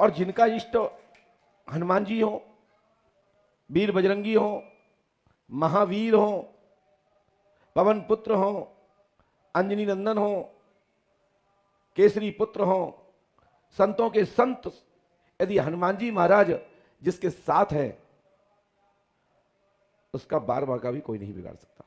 और जिनका इष्ट हनुमान जी हो, वीर बजरंगी हो, महावीर हो, पवन पुत्र हो, अंजनी नंदन हो, केसरी पुत्र हो, संतों के संत यदि हनुमान जी महाराज जिसके साथ है, उसका बार बार का भी कोई नहीं बिगाड़ सकता।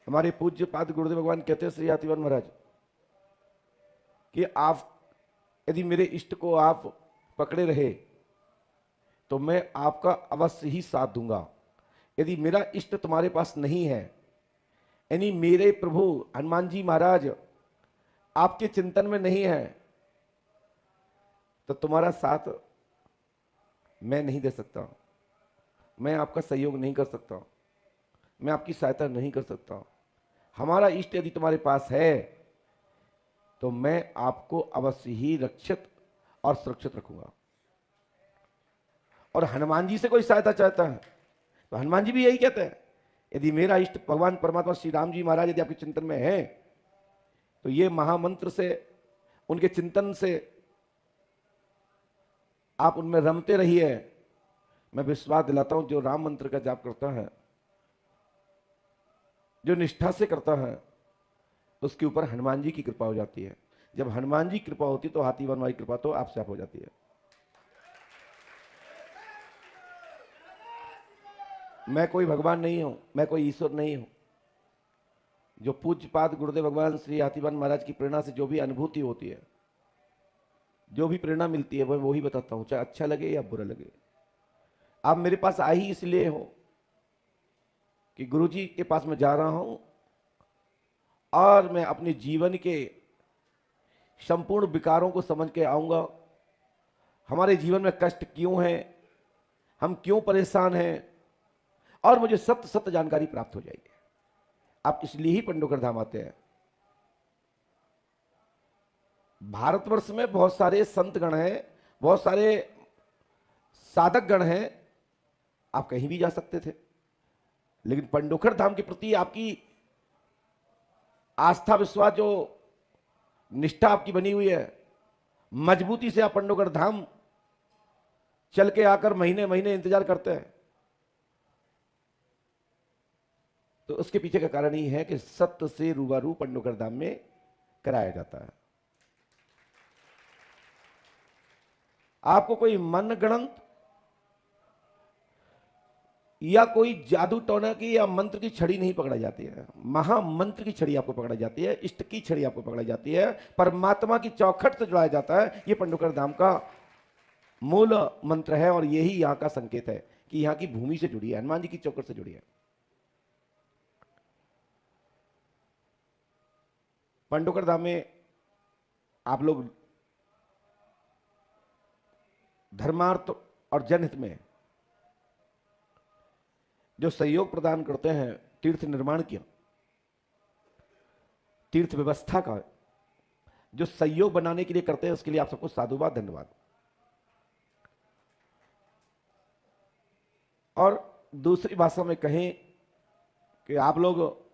हमारे पूज्य पाद गुरुदेव भगवान कहते हैं श्री हाथीवन महाराज कि आप यदि मेरे इष्ट को आप पकड़े रहे तो मैं आपका अवश्य ही साथ दूंगा। यदि मेरा इष्ट तुम्हारे पास नहीं है, यानी मेरे प्रभु हनुमान जी महाराज आपके चिंतन में नहीं है, तो तुम्हारा साथ मैं नहीं दे सकता, मैं आपका सहयोग नहीं कर सकता, मैं आपकी सहायता नहीं कर सकता। हमारा इष्ट यदि तुम्हारे पास है तो मैं आपको अवश्य ही रक्षित और सुरक्षित रखूंगा। और हनुमान जी से कोई सहायता चाहता है तो हनुमान जी भी यही कहते हैं, यदि मेरा इष्ट भगवान परमात्मा श्री राम जी महाराज यदि आपके चिंतन में है तो ये महामंत्र से, उनके चिंतन से आप उनमें रमते रहिए। मैं विश्वास दिलाता हूं जो राम मंत्र का जाप करता है, जो निष्ठा से करता है, उसके ऊपर हनुमान जी की कृपा हो जाती है। जब हनुमान जी कृपा होती तो हाथीवन वाली कृपा तो आपसे आप हो जाती है। मैं कोई भगवान नहीं हूं, मैं कोई ईश्वर नहीं हूं। जो पूज्यपाद गुरुदेव भगवान श्री हाथीवन महाराज की प्रेरणा से जो भी अनुभूति होती है, जो भी प्रेरणा मिलती है, वह वही बताता हूं, चाहे अच्छा लगे या बुरा लगे। आप मेरे पास आई ही इसलिए हो कि गुरुजी के पास मैं जा रहा हूं और मैं अपने जीवन के संपूर्ण विकारों को समझ के आऊंगा। हमारे जीवन में कष्ट क्यों है, हम क्यों परेशान हैं, और मुझे सत्य सत्य जानकारी प्राप्त हो जाएगी। आप इसलिए ही पंडोकर धाम आते हैं। भारतवर्ष में बहुत सारे संत गण हैं, बहुत सारे साधक गण हैं, आप कहीं भी जा सकते थे, लेकिन पंडोकर धाम के प्रति आपकी आस्था विश्वास, जो निष्ठा आपकी बनी हुई है, मजबूती से आप पंडोकर धाम चल के आकर महीने महीने इंतजार करते हैं, तो उसके पीछे का कारण ही है कि सत्य से रूबरू पंडोकर धाम में कराया जाता है। आपको कोई मन गणंत या कोई जादू टोना की या मंत्र की छड़ी नहीं पकड़ाई जाती है, महामंत्र की छड़ी आपको पकड़ाई जाती है, इष्ट की छड़ी आपको पकड़ाई जाती है, परमात्मा की चौखट से जुड़ाया जाता है। यह पंडोकर धाम का मूल मंत्र है और यही यहां का संकेत है कि यहां की भूमि से जुड़ी है, हनुमान जी की चौखट से जुड़ी है। पंडोकर धाम में आप लोग धर्मार्थ और जनहित में जो सहयोग प्रदान करते हैं, तीर्थ निर्माण किया, तीर्थ व्यवस्था का जो सहयोग बनाने के लिए करते हैं, उसके लिए आप सबको साधुवाद, धन्यवाद। और दूसरी भाषा में कहें कि आप लोग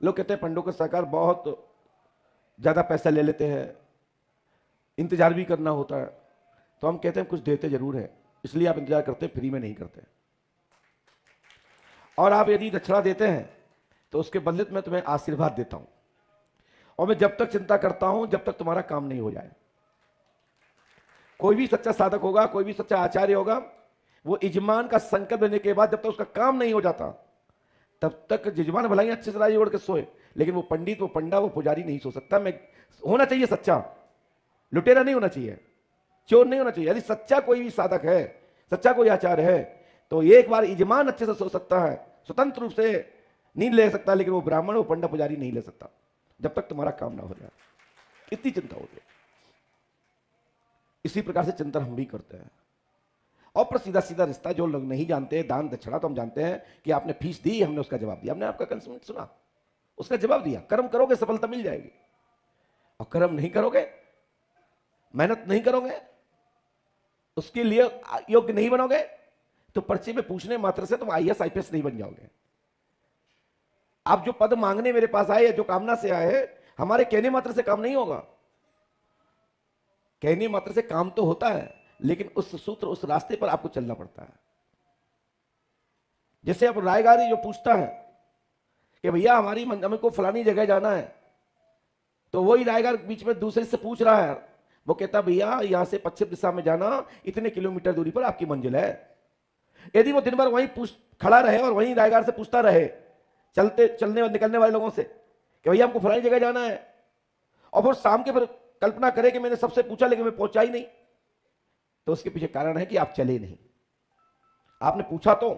कहते हैं पंडोकर सरकार बहुत ज्यादा पैसा ले लेते हैं, इंतजार भी करना होता है, तो हम कहते हैं कुछ देते जरूर है, इसलिए आप इंतजार करते, फ्री में नहीं करते। और आप यदि दक्षिणा देते हैं तो उसके बदले में तुम्हें आशीर्वाद देता हूं, और मैं जब तक चिंता करता हूं जब तक तुम्हारा काम नहीं हो जाए। कोई भी सच्चा साधक होगा, कोई भी सच्चा आचार्य होगा, वो यजमान का संकल्प लेने के बाद जब तक उसका काम नहीं हो जाता तब तक यजमान भला ही अच्छे से राजी ओढ़ के सोए, लेकिन वो पंडित, वो पंडा, वो पुजारी नहीं सो सकता। मैं होना चाहिए सच्चा, लुटेरा नहीं होना चाहिए, चोर नहीं होना चाहिए। यदि सच्चा कोई भी साधक है, सच्चा कोई आचार्य है, तो एक बार यजमान अच्छे से सो सकता है, स्वतंत्र रूप से नींद ले सकता है, लेकिन वो ब्राह्मण, वो पंडा, पुजारी नहीं ले सकता जब तक तुम्हारा काम ना हो जाए। इतनी चिंता होती है। इसी प्रकार से चिंतन हम भी करते हैं। और पर सीधा सीधा रिश्ता जो लोग नहीं जानते, दान दक्षिणा तो हम जानते हैं कि आपने फीस दी, हमने उसका जवाब दिया, हमने आपका कंसमेंट सुना, उसका जवाब दिया। कर्म करोगे सफलता मिल जाएगी, और कर्म नहीं करोगे, मेहनत नहीं करोगे, उसके लिए योग्य नहीं बनोगे, तो पर्चे में पूछने मात्र से तुम IAS IPS नहीं बन जाओगे। आप जो पद मांगने मेरे पास आए, जो कामना से आए, हमारे कहने मात्र से काम नहीं होगा। कहने मात्र से काम तो होता है, लेकिन उस सूत्र, उस रास्ते पर आपको चलना पड़ता है। जैसे अब रायगारी जो पूछता है कि भैया हमारी हमें को फलानी जगह जाना है, तो वही रायगार बीच में दूसरे से पूछ रहा है, वो कहता भैया यहां से पश्चिम दिशा में जाना, इतने किलोमीटर दूरी पर आपकी मंजिल है। यदि वो दिन भर वहीं खड़ा रहे और वहीं रायगार से पूछता रहे, चलने और निकलने वाले लोगों से कि भैया हमको फलानी जगह जाना है, और फिर शाम के फिर कल्पना करे कि मैंने सबसे पूछा लेकिन मैं पहुंचा ही नहीं, तो उसके पीछे कारण है कि आप चले नहीं। आपने पूछा तो,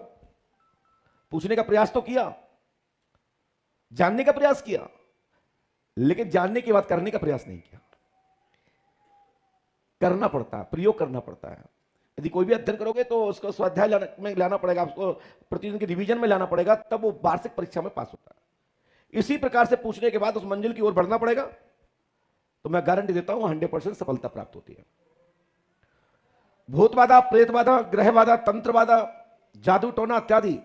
पूछने का प्रयास तो किया, जानने का प्रयास किया, लेकिन जानने के बाद करने का प्रयास नहीं किया। करना पड़ता है, प्रयोग करना पड़ता है। यदि कोई भी अध्ययन करोगे तो उसको स्वाध्याय में लाना पड़ेगा, उसको प्रतिदिन के रिवीजन में लाना पड़ेगा, तब वो वार्षिक परीक्षा में पास होता है। इसी प्रकार से पूछने के बाद उस मंजिल की ओर बढ़ना पड़ेगा, तो मैं गारंटी देता हूं 100% सफलता प्राप्त होती है। भूतबाधा, प्रेतबाधा, ग्रहबाधा, तंत्रबाधा, जादू टोना इत्यादि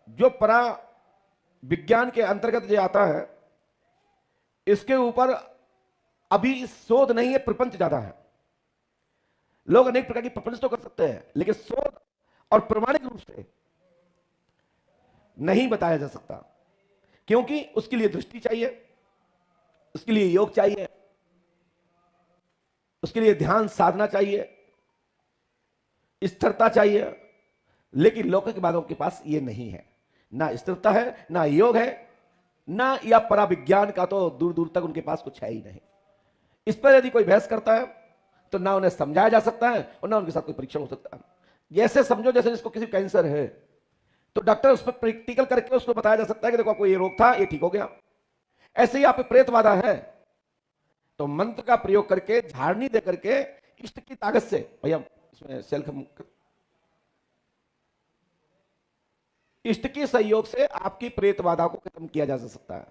जो परा विज्ञान के अंतर्गत जो आता है, इसके ऊपर अभी शोध नहीं है, प्रपंच ज्यादा है। लोग अनेक प्रकार की प्रपंच तो कर सकते हैं, लेकिन शोध और प्रमाणिक रूप से नहीं बताया जा सकता, क्योंकि उसके लिए दृष्टि चाहिए, उसके लिए योग चाहिए, उसके लिए ध्यान साधना चाहिए, स्थिरता चाहिए। लेकिन लौकिक वालों के पास ये नहीं है, ना स्थिरता है, ना योग है, ना या पराविज्ञान का तो दूर दूर तक उनके पास कुछ है ही नहीं। इस पर यदि कोई बहस करता है तो ना उन्हें समझाया जा सकता है और ना उनके साथ कोई परीक्षण हो सकता है। जैसे समझो जैसे जिसको किसी कैंसर है, तो डॉक्टर उस पर प्रैक्टिकल करके उसको बताया जा सकता है कि देखो आपको ये रोग था, ये ठीक हो गया। ऐसे ही आप पे प्रेतबाधा है, तो मंत्र का प्रयोग करके, झाड़नी दे करके, इष्ट की ताकत से, भैया इसमें सेल्फ, इष्ट के सहयोग से आपकी प्रेत बाधा को खत्म किया जा सकता है।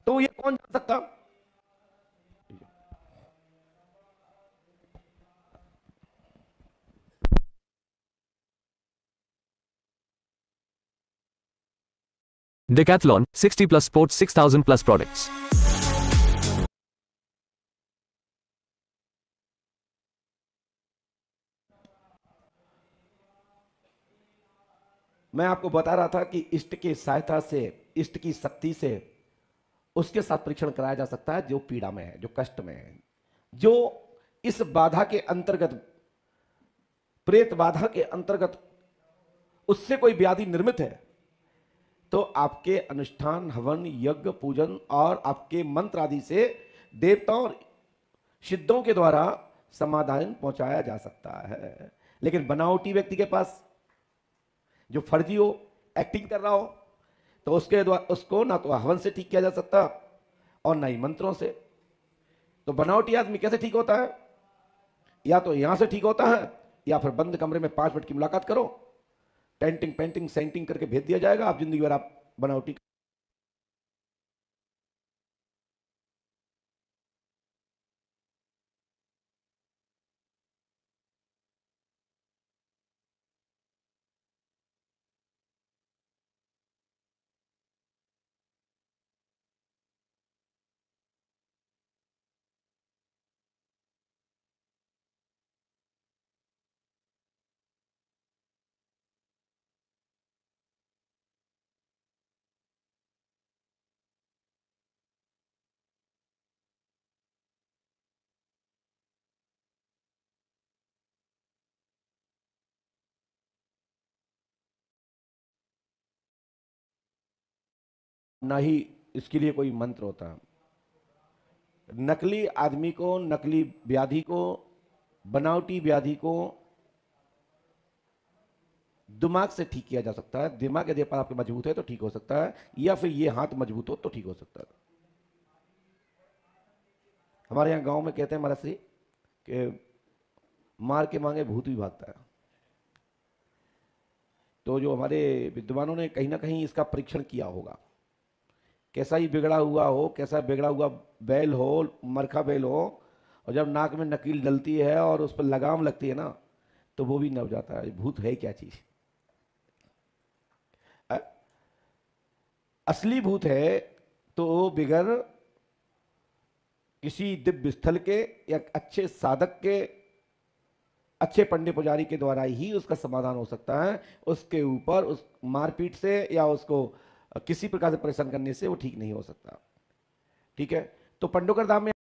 तो ये कौन जान सकता? Decathlon, 60 plus sports, 6,000 plus products. मैं आपको बता रहा था कि इष्ट की सहायता से, इष्ट की शक्ति से उसके साथ परीक्षण कराया जा सकता है जो पीड़ा में है, जो कष्ट में है, जो इस बाधा के अंतर्गत, प्रेत बाधा के अंतर्गत उससे कोई व्याधि निर्मित है, तो आपके अनुष्ठान, हवन, यज्ञ, पूजन और आपके मंत्र आदि से देवताओं और सिद्धों के द्वारा समाधान पहुंचाया जा सकता है। लेकिन बनावटी व्यक्ति के पास, जो फर्जी हो, एक्टिंग कर रहा हो, तो उसके द्वारा उसको ना तो हवन से ठीक किया जा सकता और ना ही मंत्रों से। तो बनावटी आदमी कैसे ठीक होता है? या तो यहां से ठीक होता है, या फिर बंद कमरे में 5 मिनट की मुलाकात करो, पेंटिंग सेंटिंग करके भेज दिया जाएगा, आप जिंदगी भर आप बनावटी। ना ही इसके लिए कोई मंत्र होता है। नकली आदमी को, नकली व्याधि को, बनावटी व्याधि को दिमाग से ठीक किया जा सकता है। दिमाग यदि आपके मजबूत है तो ठीक हो सकता है, या फिर ये हाथ मजबूत हो तो ठीक हो सकता है। हमारे यहाँ गांव में कहते हैं महाराज श्री कि मार के मांगे भूत भी भागता है। तो जो हमारे विद्वानों ने कहीं ना कहीं इसका परीक्षण किया होगा, कैसा ही बिगड़ा हुआ हो, कैसा बिगड़ा हुआ बैल हो, मरखा बैल हो, और जब नाक में नकील डलती है और उस पर लगाम लगती है ना, तो वो भी नब जाता है। भूत है क्या चीज? असली भूत है तो बिगर किसी दिव्य स्थल के या अच्छे साधक के, अच्छे पंडित पुजारी के द्वारा ही उसका समाधान हो सकता है। उसके ऊपर उस मारपीट से या उसको किसी प्रकार से परेशान करने से वो ठीक नहीं हो सकता। ठीक है, तो पंडोकर धाम में